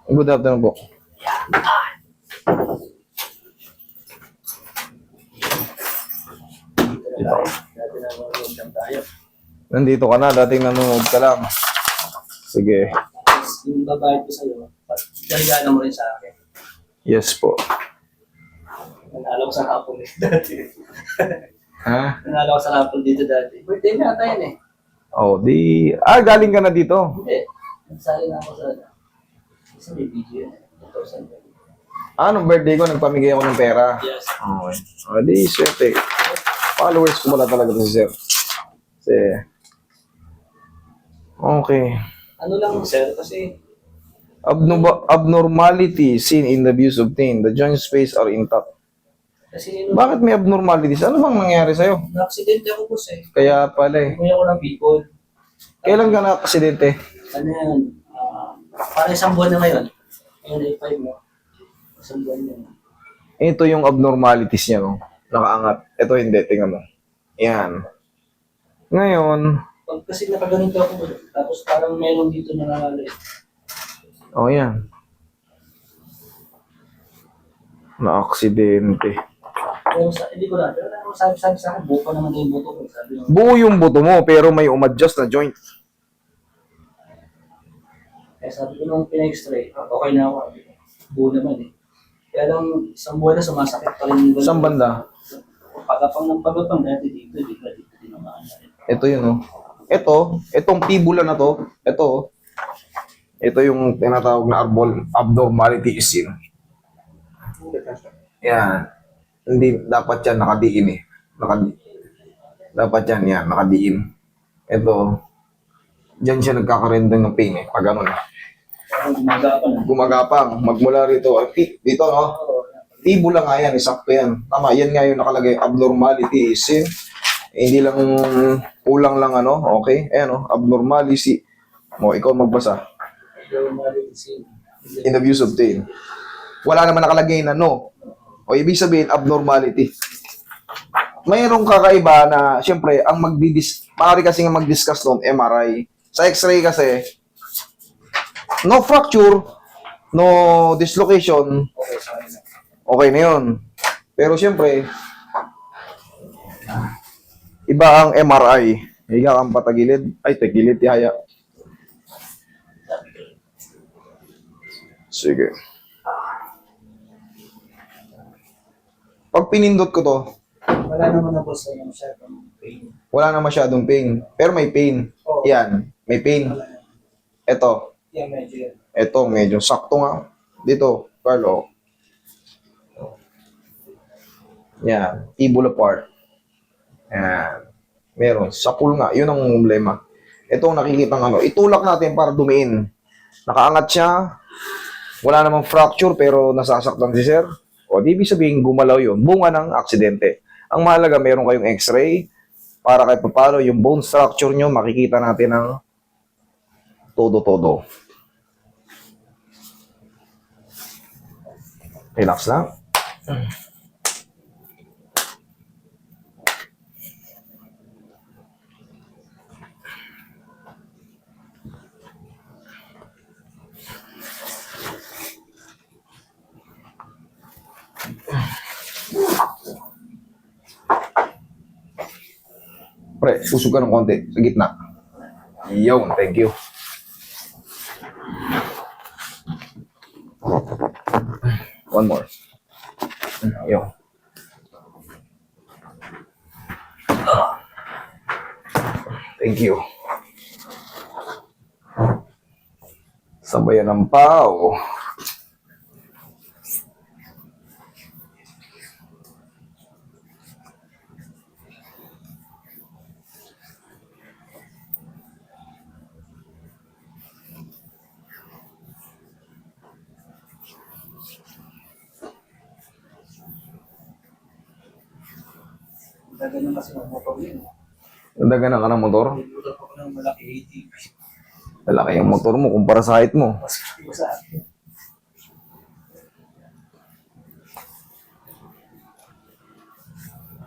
Good afternoon po. Nandito ka na, dating nanonood ka lang. Sige. Yung babayad ko sa'yo, regalo mo rin sa akin. Yes po. Nanalo ko sa rapol dati. Ha? Nanalo ko sa rapol dito dati. Birthday na tayo eh. Oh, di... galing ka na dito. Hindi. Nagsali na ako sa may video yun. 2,000. Anong birthday ko, nagpamigay ako ng pera. Yes. Okay. O, di, swerte. Followers ko wala talaga to si sir. Kasi... Okay. Ano lang sir, kasi Abnormality seen in the views obtained. The joint space are intact. Bakit may abnormalities? Ano bang nangyari sa'yo? na-aksidente ako boss eh. Kaya pala eh. Umuwi ako ng people. Kailan ka na-aksidente? Ano yan? Para isang buwan na ngayon. Ngayon ay 5 mo. Isang buwan na. Ito yung abnormalities niya, no? Nakaangat. Ito hindi, tingnan mo. Yan. Ngayon, Pag kasi nakaganito ako, tapos parang meron dito na nanalo eh. oh yan. Na-aksidente. Pero hindi ko na. Pero sabi sa akin, buo pa naman yung buto ko. Sabi mo. Buo yung buto mo, pero may umadjust na joint. Kaya sabi ko nung pina-x-ray, okay na ako. Buo naman eh. Kaya lang isang buwan na sumasakit pa rin yung Saan banda? Pagkapang ng pagkapang dati dito, dito tinamaan na rin. Ito yun, no? Itong fibula na to, ito yung tinatawag na abnormality is yun. Yan. Hindi, dapat yan nakadiin eh. Dapat yan, nakadiin. Ito, dyan siya nagkakarendang ng pain eh, pag ano na. Gumagapang, magmula rito, dito no, fibula nga yan, sakto yan. Tama, yan nga yung nakalagay, abnormality is yun. Hindi lang kulang lang ano, okay? Ayan o, abnormality. Ikaw magbasa. In the views obtained. Wala naman nakalagay na no. O ibig sabihin, abnormality. Mayroong kakaiba na, siyempre, ang maaari kasi nga mag-discuss doon, MRI. Sa X-ray kasi, no fracture, no dislocation, okay na yun. Pero siyempre, iba ang MRI. Higa kang patagilid. Ay, tagilid, tihaya. Sige. Pag pinindot ko to, Wala naman na boss na masyadong pain. wala na masyadong pain. Pero may pain. Oo. Yan, may pain. Ito, Yan medyo yan. ito, medyo sakto nga. Dito, Carlo. Yan, fibula part. Yan. Meron. Sapul nga. Yun ang problema. Ito ang nakikita ng ano. Itulak natin para dumiin. Nakaangat siya. Wala namang fracture pero nasasaktan si sir. O, di ibig sabihin gumalaw yun. Bunga ng aksidente. Ang mahalaga, meron kayong x-ray para kahit paano yung bone structure nyo, makikita natin ng todo-todo. Relax lang. Pre, susog ka ng konti sa gitna. Yun, thank you. One more. Yun. Thank you. Sabayan ng pao. Ganun kasi ng motor yun. Nadagan ka ng motor. Nagbutot ako ng malaki ATV. Lalaki yung motor mo kumpara sa height mo. Mas sa akin.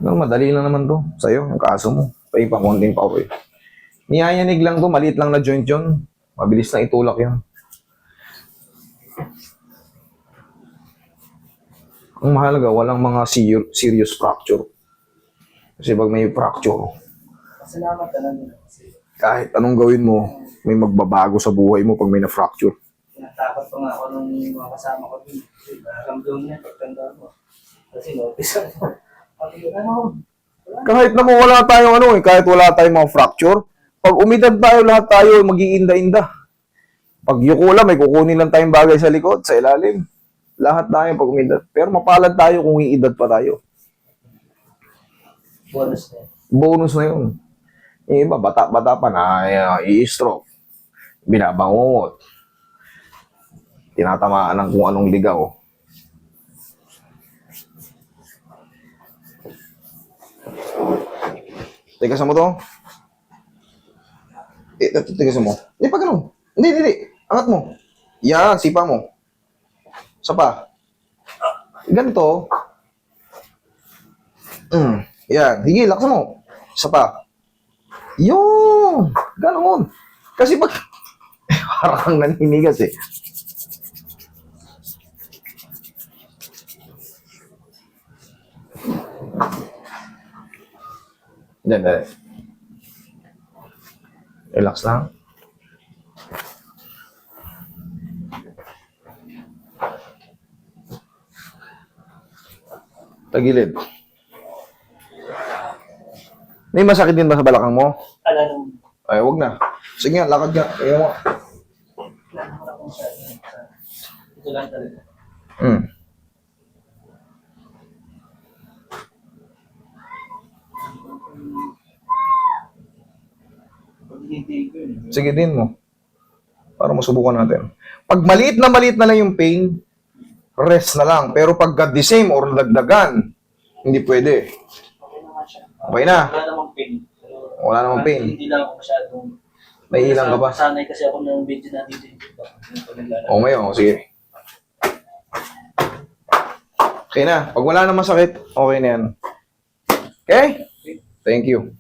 No, madali lang naman to. Sa'yo, ang kaso mo. Pa konting pa ako eh. Niyayanig lang to, maliit lang na joint yun. Mabilis lang itulak yun. Ang mahalaga, walang mga serious fracture. Kasi pag may fracture, Salamat talaga. Kasi kahit anong gawin mo, may magbabago sa buhay mo pag may na-fracture. tinatakot pa nga ako nung mga kasama ko dun. Ramdam niya, pagtanda mo. Kasi notice ako. Sabi ko, Kahit naman wala tayong kahit wala tayong mga fracture, pag umidad tayo, lahat tayo mag-iinda-inda. Pag yuko lang, may kukunin lang tayong bagay sa likod, sa ilalim. Lahat tayo pag umidad. Pero mapalad tayo kung iidad pa tayo. bonus na yun. Bonus na yun. Yung iba, bata-bata pa na i-stroke. Binabangungot. Tinatamaan ng kung anong ligaw. Teka mo to. Teka mo. Hindi pa ganun. Hindi. Angat mo. Yan, sipa mo. Isa pa. Ganito. Yan. Higi, laksan mo. Isa pa. Yung. Ganon. Kasi pag... parang naninigas eh. Dali. Relax lang. Tagilid. May masakit din ba sa balakang mo? Ala nung Ay, wag na. Sige nga, lakad ka. Ayaw mo. nakakita ko siya. Ito lang talaga. Pag hindi ko yun. Sige din mo. Para masubukan natin. Pag maliit na lang yung pain, rest na lang. Pero pag the same or dagdagan, hindi pwede. Okay na nga siya. Okay na. Wala namang pain. Pero, Wala namang pain. Hindi lang ako masyadong... Naiilang ka ba? Sanay kasi ako ng video na dito. O ngayon, sige. Okay na. Pag wala na masakit, okay na yan. Okay? Thank you.